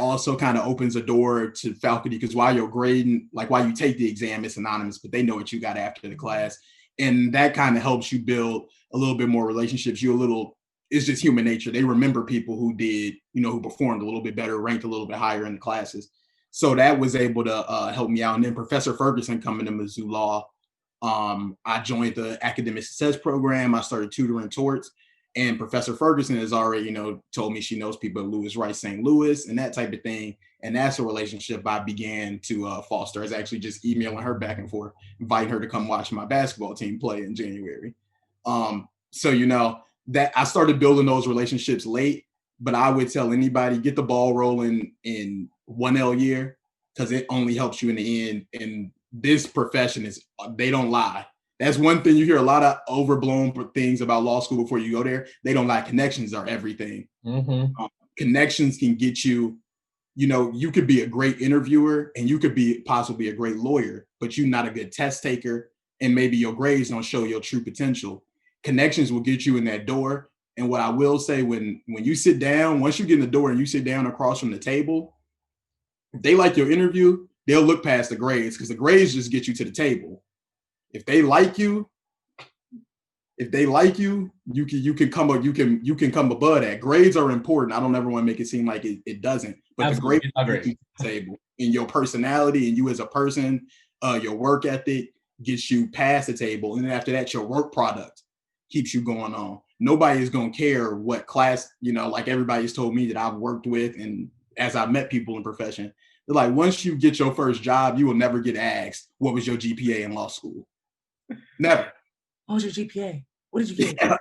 also kind of opens a door to faculty, because while you're grading, like while you take the exam, it's anonymous, but they know what you got after the class. And that kind of helps you build a little bit more relationships. It's just human nature. They remember people who did, who performed a little bit better, ranked a little bit higher in the classes. So that was able to help me out. And then Professor Ferguson coming to Mizzou Law, I joined the academic success program. I started tutoring torts. And Professor Ferguson has already, told me she knows people at Louis Rice St. Louis and that type of thing. And that's a relationship I began to foster. I was actually just emailing her back and forth, inviting her to come watch my basketball team play in January. So, that I started building those relationships late, but I would tell anybody, get the ball rolling in 1L year, because it only helps you in the end. And this profession they don't lie. That's one thing you hear a lot of overblown things about law school before you go there. They don't lie. Connections are everything. Mm-hmm. Connections can get you, you could be a great interviewer and you could be possibly a great lawyer, but you're not a good test taker, and maybe your grades don't show your true potential. Connections will get you in that door. And what I will say, when you sit down, once you get in the door and you sit down across from the table, if they like your interview, they'll look past the grades, because the grades just get you to the table. If they like you, you can come above that. Grades are important. I don't ever want to make it seem like it doesn't. But Absolutely. the grades get you to the table, and your personality and you as a person, your work ethic gets you past the table. And then after that, your work product keeps you going on. Nobody is going to care what class, like everybody's told me that I've worked with, and as I've met people in profession, they're like, once you get your first job, you will never get asked, what was your GPA in law school? Never. What was your GPA? What did you get? Yeah.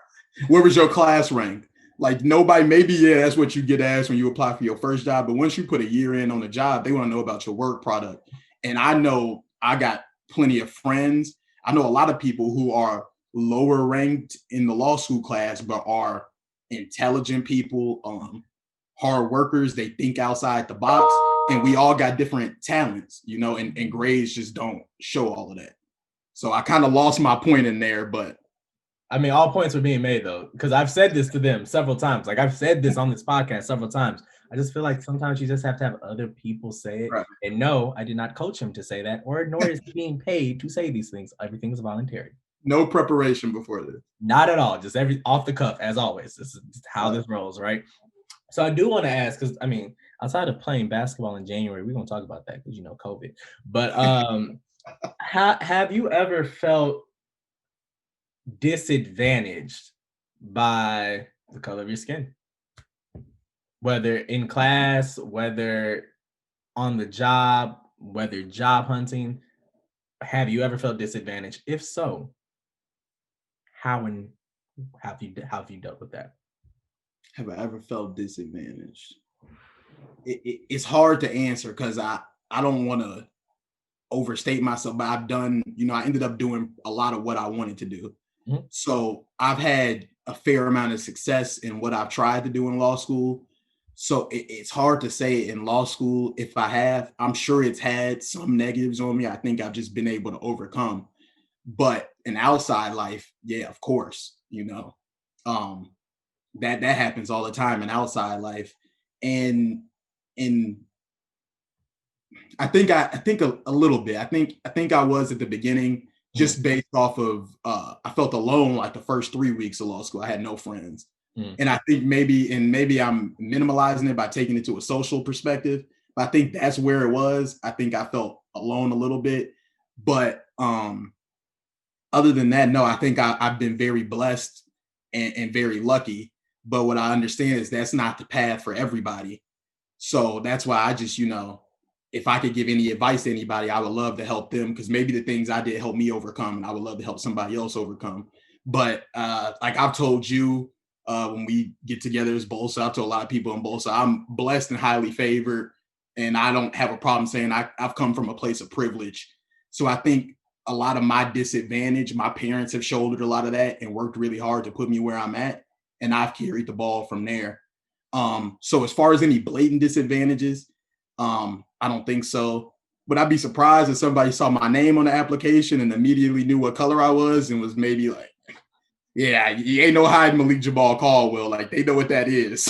Where was your class rank? Like, nobody, maybe, that's what you get asked when you apply for your first job. But once you put a year in on the job, they want to know about your work product. And I know I got plenty of friends. I know a lot of people who are lower ranked in the law school class, but are intelligent people, hard workers. They think outside the box. And we all got different talents, and grades just don't show all of that. So I kind of lost my point in there, but I mean, all points are being made though, because I've said this to them several times. Like, I've said this on this podcast several times. I just feel like sometimes you just have to have other people say it. Right. And no, I did not coach him to say that, nor is he being paid to say these things. Everything is voluntary. No preparation before this. Not at all. Just off the cuff, as always. This is how this rolls, right? So I do want to ask, because I mean, outside of playing basketball in January, we're gonna talk about that because COVID. But have you ever felt disadvantaged by the color of your skin? Whether in class, whether on the job, whether job hunting, have you ever felt disadvantaged? If so, how and how have you dealt with that? Have I ever felt disadvantaged? It's hard to answer because I don't want to overstate myself, but I've done, I ended up doing a lot of what I wanted to do. Mm-hmm. So I've had a fair amount of success in what I've tried to do in law school. So it's hard to say in law school if I have. I'm sure it's had some negatives on me. I think I've just been able to overcome. But in outside life, yeah, of course, um, that happens all the time in outside life, and in I think a little bit. I think I was at the beginning just based off of I felt alone like the first 3 weeks of law school. I had no friends. And I think maybe I'm minimalizing it by taking it to a social perspective. But I think that's where it was. I think I felt alone a little bit. But other than that, no, I think I've been very blessed and very lucky. But what I understand is that's not the path for everybody. So that's why I just, if I could give any advice to anybody, I would love to help them because maybe the things I did help me overcome, and I would love to help somebody else overcome. But like I've told you when we get together as Bolsa, I've told a lot of people in Bolsa, I'm blessed and highly favored, and I don't have a problem saying I've come from a place of privilege. So I think a lot of my disadvantage, my parents have shouldered a lot of that and worked really hard to put me where I'm at, and I've carried the ball from there. So as far as any blatant disadvantages, I don't think so. Would I be surprised if somebody saw my name on the application and immediately knew what color I was and was maybe like, yeah, you ain't no hiding Malik Jabal Caldwell. Like they know what that is.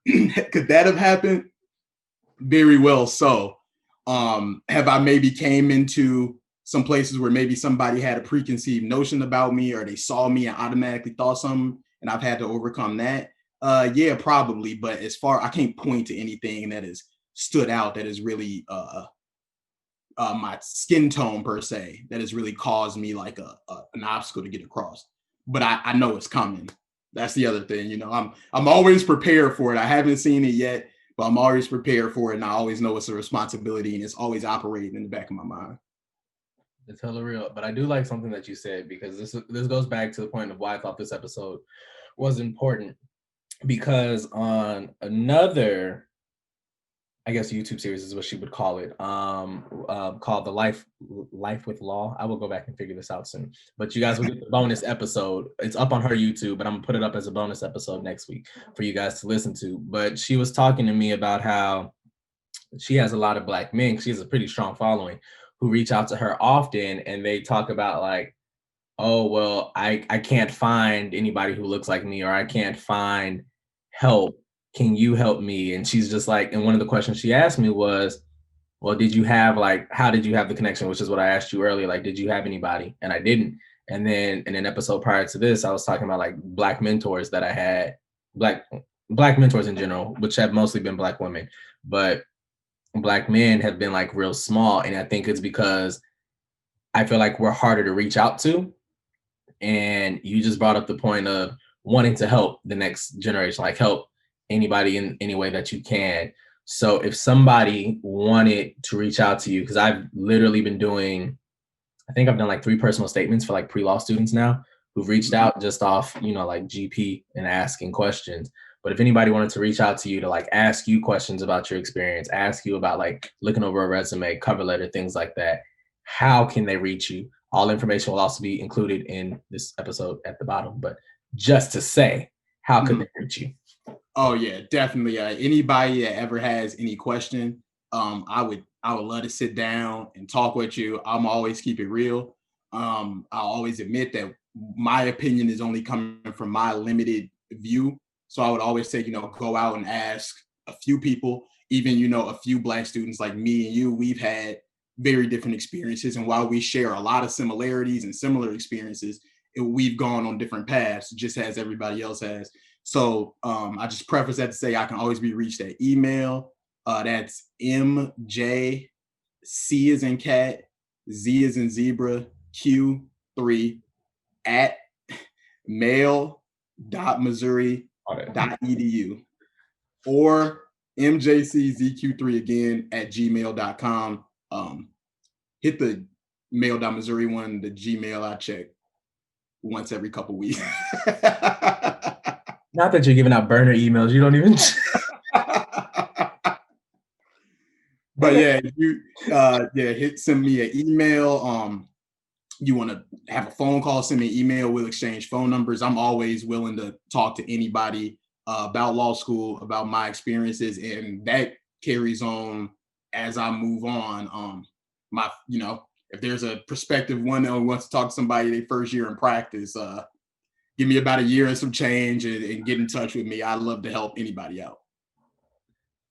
Could that have happened? Very well so. Have I maybe came into some places where maybe somebody had a preconceived notion about me or they saw me and automatically thought something and I've had to overcome that? Yeah, probably. But as far, I can't point to anything that has stood out that is really my skin tone per se that has really caused me like an obstacle to get across. But I know it's coming. That's the other thing. I'm always prepared for it. I haven't seen it yet, but I'm always prepared for it, and I always know it's a responsibility, and it's always operating in the back of my mind. It's hella real, but I do like something that you said because this goes back to the point of why I thought this episode was important. Because on another, I guess YouTube series is what she would call it, called the Life with Law. I will go back and figure this out soon. But you guys will get the bonus episode. It's up on her YouTube, but I'm gonna put it up as a bonus episode next week for you guys to listen to. But she was talking to me about how she has a lot of Black men. She has a pretty strong following who reach out to her often, and they talk about like, oh well, I can't find anybody who looks like me, or I can't find help. Can you help me? And she's just like, and one of the questions she asked me was, well, did you have like, how did you have the connection? Which is what I asked you earlier. Like, did you have anybody? And I didn't. And then in an episode prior to this, I was talking about like Black mentors that I had, black mentors in general, which have mostly been Black women, but Black men have been like real small. And I think it's because I feel like we're harder to reach out to. And you just brought up the point of wanting to help the next generation, like help anybody in any way that you can. So if somebody wanted to reach out to you, because I've literally been doing, I think I've done like 3 personal statements for like pre-law students now who've reached out just off, like GP and asking questions. But if anybody wanted to reach out to you to like ask you questions about your experience, ask you about like looking over a resume, cover letter, things like that, how can they reach you? All information will also be included in this episode at the bottom. But just to say, how could they reach you? Oh yeah, definitely. Anybody that ever has any question, I would love to sit down and talk with you. I'm always keep it real. I'll always admit that my opinion is only coming from my limited view. So I would always say, go out and ask a few people, even, a few Black students like me and you, we've had very different experiences. And while we share a lot of similarities and similar experiences, we've gone on different paths, just as everybody else has. So I just preface that to say I can always be reached at email. That's MJC as in cat, Z as in zebra, Q3 at mail.missouri.edu. or mjczq3 again at gmail.com. Hit the mail.missouri one, the Gmail I check once every couple weeks. Not that you're giving out burner emails, you don't even. But yeah, you send me an email. You want to have a phone call, send me an email. We'll exchange phone numbers. I'm always willing to talk to anybody about law school, about my experiences, and that carries on as I move on. If there's a prospective one that wants to talk to somebody their first year in practice, give me about a year and some change and get in touch with me. I'd love to help anybody out.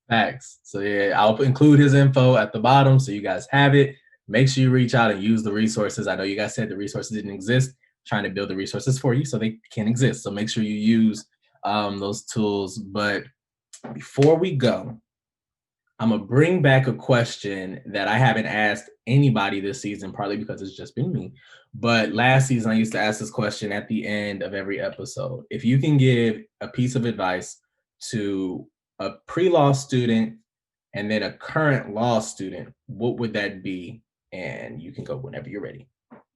Thanks. So yeah, I'll include his info at the bottom so you guys have it. Make sure you reach out and use the resources. I know you guys said the resources didn't exist. I'm trying to build the resources for you so they can exist. So make sure you use those tools. But before we go, I'm going to bring back a question that I haven't asked anybody this season, partly because it's just been me. But last season, I used to ask this question at the end of every episode. If you can give a piece of advice to a pre-law student and then a current law student, what would that be? And you can go whenever you're ready.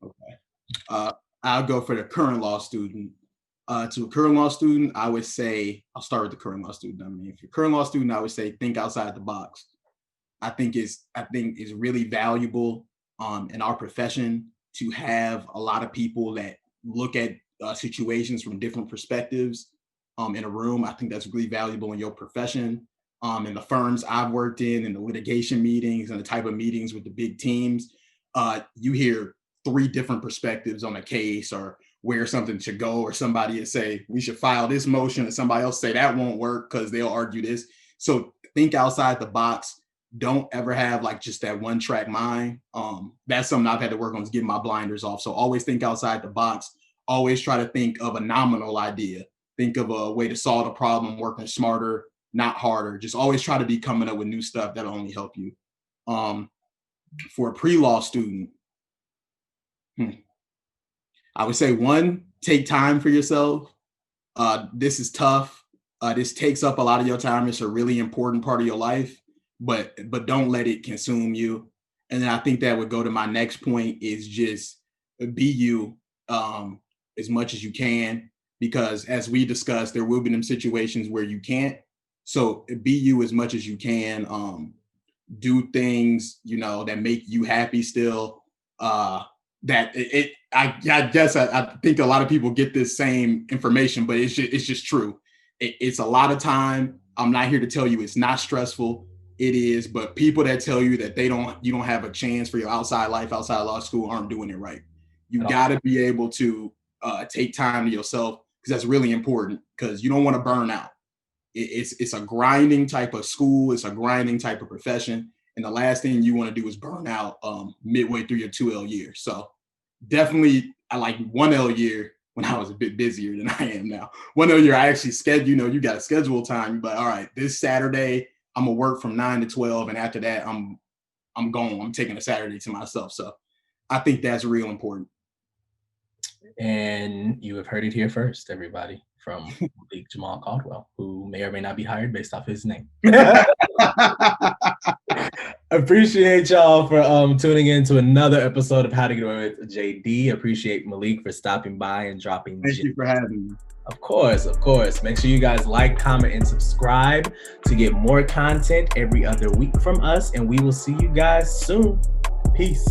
Okay. I'll go for the current law student. To a current law student, I would say, I'll start with the current law student. I mean, if you're a current law student, I would say think outside the box. I think it's really valuable in our profession to have a lot of people that look at situations from different perspectives in a room. I think that's really valuable in your profession. In the firms I've worked in the litigation meetings and the type of meetings with the big teams, you hear 3 different perspectives on a case or where something should go, or somebody would say we should file this motion and somebody else say that won't work because they'll argue this. So think outside the box. Don't ever have like just that one track mind. That's something I've had to work on, is getting my blinders off. So always think outside the box. Always try to think of a nominal idea. Think of a way to solve a problem, working smarter, not harder. Just always try to be coming up with new stuff that'll only help you. For a pre-law student, I would say 1, take time for yourself. This is tough. This takes up a lot of your time. It's a really important part of your life, but don't let it consume you. And then I think that would go to my next point, is just be you as much as you can, because as we discussed, there will be them situations where you can't. So be you as much as you can. Do things, that make you happy still. I guess I think a lot of people get this same information, but it's just true. It's a lot of time. I'm not here to tell you it's not stressful. It is, but people that tell you that you don't have a chance for your outside life, outside law school, aren't doing it right. You got to be able to take time to yourself, because that's really important, because you don't want to burn out. It's a grinding type of school. It's a grinding type of profession. And the last thing you want to do is burn out midway through your 2L year. So definitely, I like 1L year when I was a bit busier than I am now. 1L year, I actually scheduled, you got to schedule time. But all right, this Saturday, I'm going to work from 9 to 12. And after that, I'm gone. I'm taking a Saturday to myself. So I think that's real important. And you have heard it here first, everybody, from Malik Jamal Caldwell, who may or may not be hired based off his name. Appreciate y'all for tuning in to another episode of How to Get Away with JD. Appreciate Malik for stopping by and dropping. Thank you for having me. Of course. Make sure you guys like, comment, and subscribe to get more content every other week from us. And we will see you guys soon. Peace.